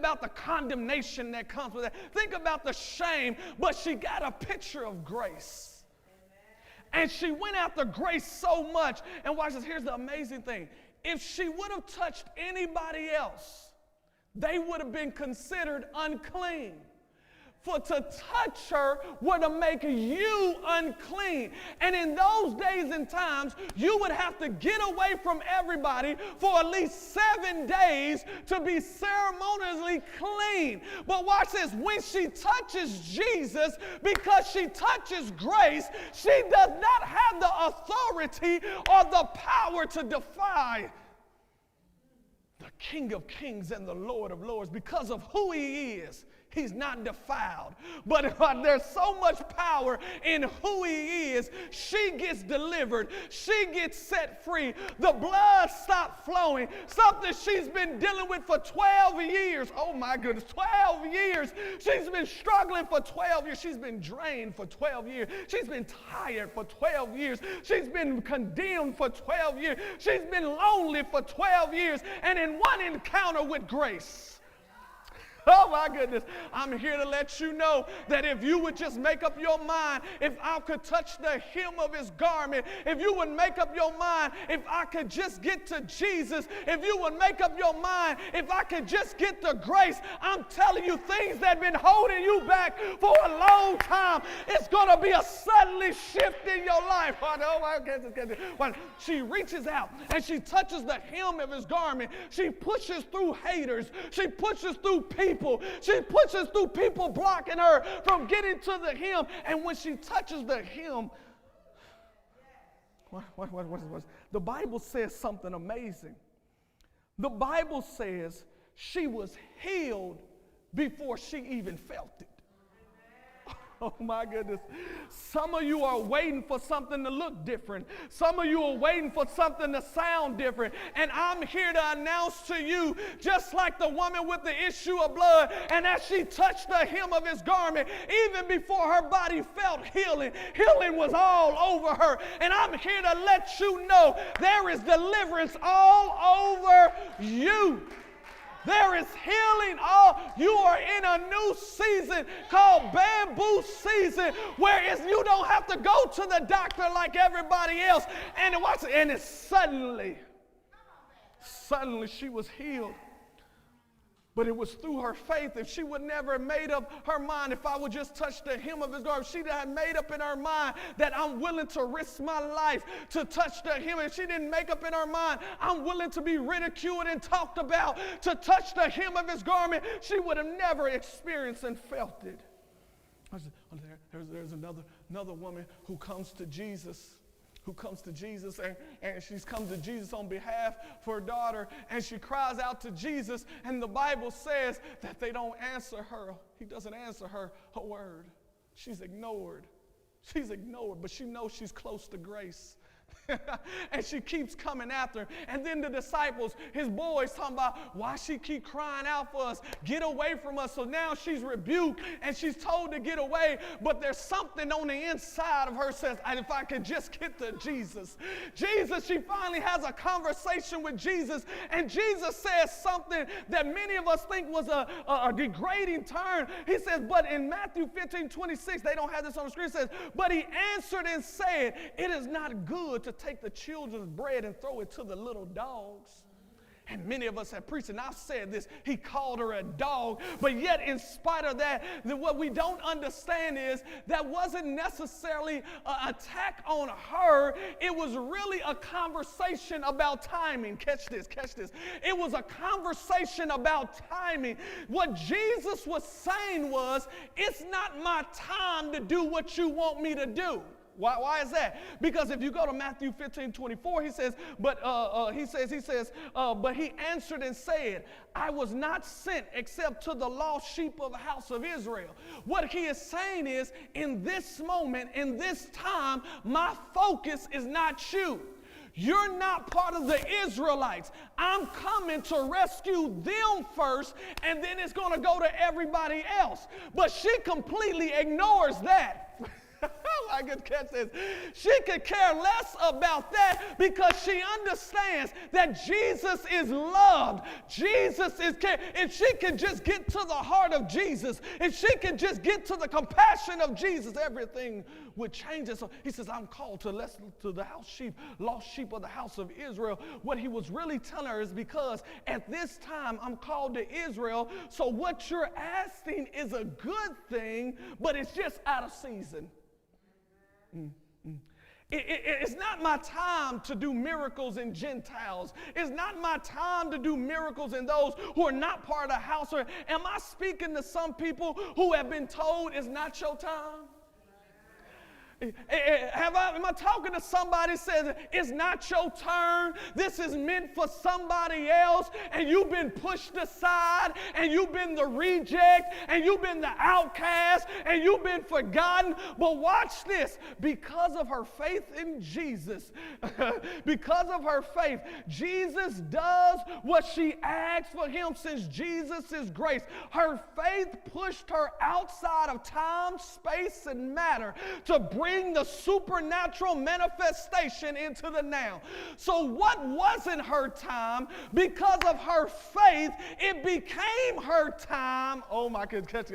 about the condemnation that comes with that. Think about the shame, but she got a picture of grace. And she went after grace so much. And watch this, here's the amazing thing. If she would have touched anybody else, they would have been considered unclean. For to touch her would have make you unclean. And in those days and times, you would have to get away from everybody for at least 7 days to be ceremoniously clean. But watch this, when she touches Jesus, because she touches grace, she does not have the authority or the power to defy the King of Kings and the Lord of Lords. Because of who he is, he's not defiled. But there's so much power in who he is. She gets delivered. She gets set free. The blood stops flowing. Something she's been dealing with for 12 years. Oh my goodness, 12 years. She's been struggling for 12 years. She's been drained for 12 years. She's been tired for 12 years. She's been condemned for 12 years. She's been lonely for 12 years. And in one encounter with grace, oh my goodness, I'm here to let you know that if you would just make up your mind, if I could touch the hem of his garment, if you would make up your mind, if I could just get to Jesus, if you would make up your mind, if I could just get the grace, I'm telling you, things that have been holding you back for a long time, it's going to be a suddenly shift in your life. She reaches out and she touches the hem of his garment. She pushes through haters. She pushes through people. She pushes through people blocking her from getting to the hem. And when she touches the hem, what? The Bible says something amazing. The Bible says she was healed before she even felt it. Oh my goodness. Some of you are waiting for something to look different. Some of you are waiting for something to sound different. And I'm here to announce to you, just like the woman with the issue of blood, and as she touched the hem of his garment, even before her body felt healing, healing was all over her. And I'm here to let you know there is deliverance all over you. There is healing. You are in a new season called bamboo season, where you don't have to go to the doctor like everybody else. And it's suddenly she was healed. But it was through her faith. If she would never have made up her mind, if I would just touch the hem of his garment, she had made up in her mind that I'm willing to risk my life to touch the hem. If she didn't make up in her mind, I'm willing to be ridiculed and talked about to touch the hem of his garment, she would have never experienced and felt it. There's another woman who comes to Jesus. And she's come to Jesus on behalf for her daughter, and she cries out to Jesus, and the Bible says that they don't answer her. He doesn't answer her a word. She's ignored, but she knows she's close to grace. And she keeps coming after him. And then the disciples, his boys, talking about why she keep crying out for us, get away from us. So now she's rebuked and she's told to get away, but there's something on the inside of her says, if I could just get to Jesus. She finally has a conversation with Jesus, and Jesus says something that many of us think was a degrading term. He says, but in Matthew 15:26, they don't have this on the screen, it says, but he answered and said, it is not good to take the children's bread and throw it to the little dogs. And many of us have preached, and I've said this, he called her a dog, but yet in spite of that, what we don't understand is that wasn't necessarily an attack on her. It was really a conversation about timing. Catch this. It was a conversation about timing. What Jesus was saying was, it's not my time to do what you want me to do. Why is that? Because if you go to Matthew 15:24, he says, but he answered and said, I was not sent except to the lost sheep of the house of Israel. What he is saying is, in this moment, in this time, my focus is not you. You're not part of the Israelites. I'm coming to rescue them first, and then it's going to go to everybody else. But she completely ignores that. I could catch this. She could care less about that because she understands that Jesus is loved. Jesus is care. If she can just get to the heart of Jesus, if she can just get to the compassion of Jesus, everything would change. So he says, I'm called to the house sheep, lost sheep of the house of Israel. What he was really telling her is because at this time I'm called to Israel, so what you're asking is a good thing, but it's just out of season. It's not my time to do miracles in Gentiles. It's not my time to do miracles in those who are not part of the house. Or am I speaking to some people who have been told it's not your time? Am I talking to somebody who says it's not your turn, this is meant for somebody else, and you've been pushed aside, and you've been the reject, and you've been the outcast, and you've been forgotten? But watch this. Because of her faith in Jesus, because of her faith, Jesus does what she asked for him since Jesus is grace. Her faith pushed her outside of time, space, and matter to bring the supernatural manifestation into the now. So what wasn't her time, because of her faith, it became her time. Oh my goodness.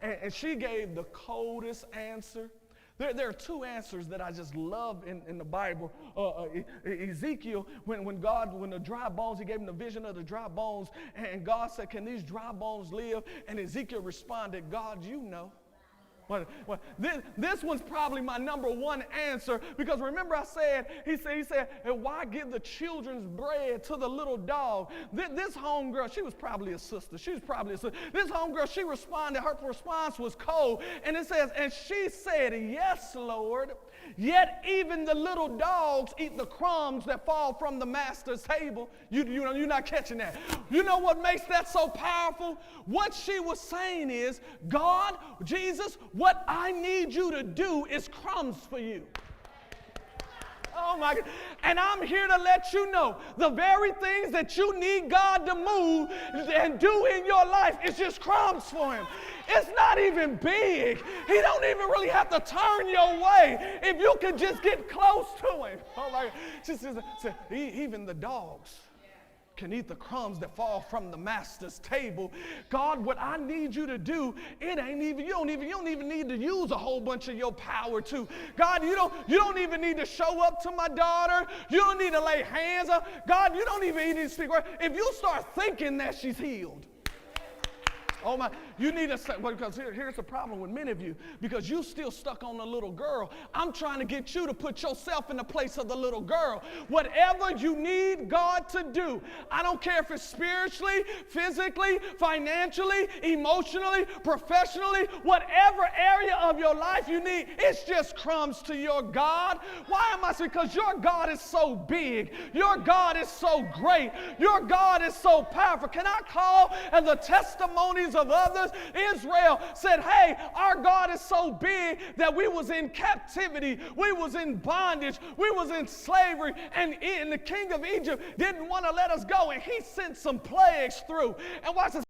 And she gave the coldest answer. There are two answers that I just love in the Bible. Ezekiel, when the dry bones, he gave him the vision of the dry bones, and God said, can these dry bones live? And Ezekiel responded, God, you know. Well, this one's probably my number one answer, because remember he said, why give the children's bread to the little dog? This homegirl, she was probably a sister. This homegirl, she responded, her response was cold. And it says, and she said, yes, Lord, yet even the little dogs eat the crumbs that fall from the master's table. You're not catching that. You know what makes that so powerful? What she was saying is, God, Jesus, what I need you to do is crumbs for you. Oh my God. And I'm here to let you know the very things that you need God to move and do in your life is just crumbs for him. It's not even big. He don't even really have to turn your way if you can just get close to him. Oh my God. She says, even the dogs can eat the crumbs that fall from the master's table. God, what I need you to do, you don't even need to use a whole bunch of your power to. God, you don't even need to show up to my daughter. You don't need to lay hands on. God, you don't even need to speak word. If you start thinking that she's healed, oh my, you need to say, well, because here's the problem with many of you, because you still stuck on the little girl. I'm trying to get you to put yourself in the place of the little girl. Whatever you need God to do, I don't care if it's spiritually, physically, financially, emotionally, professionally, whatever area of your life you need, it's just crumbs to your God. Why am I saying? Because your God is so big. Your God is so great. Your God is so powerful. Can I call and the testimonies of others? Israel said, hey, our God is so big that we was in captivity, we was in bondage, we was in slavery, and the king of Egypt didn't want to let us go, and he sent some plagues through. And watch this.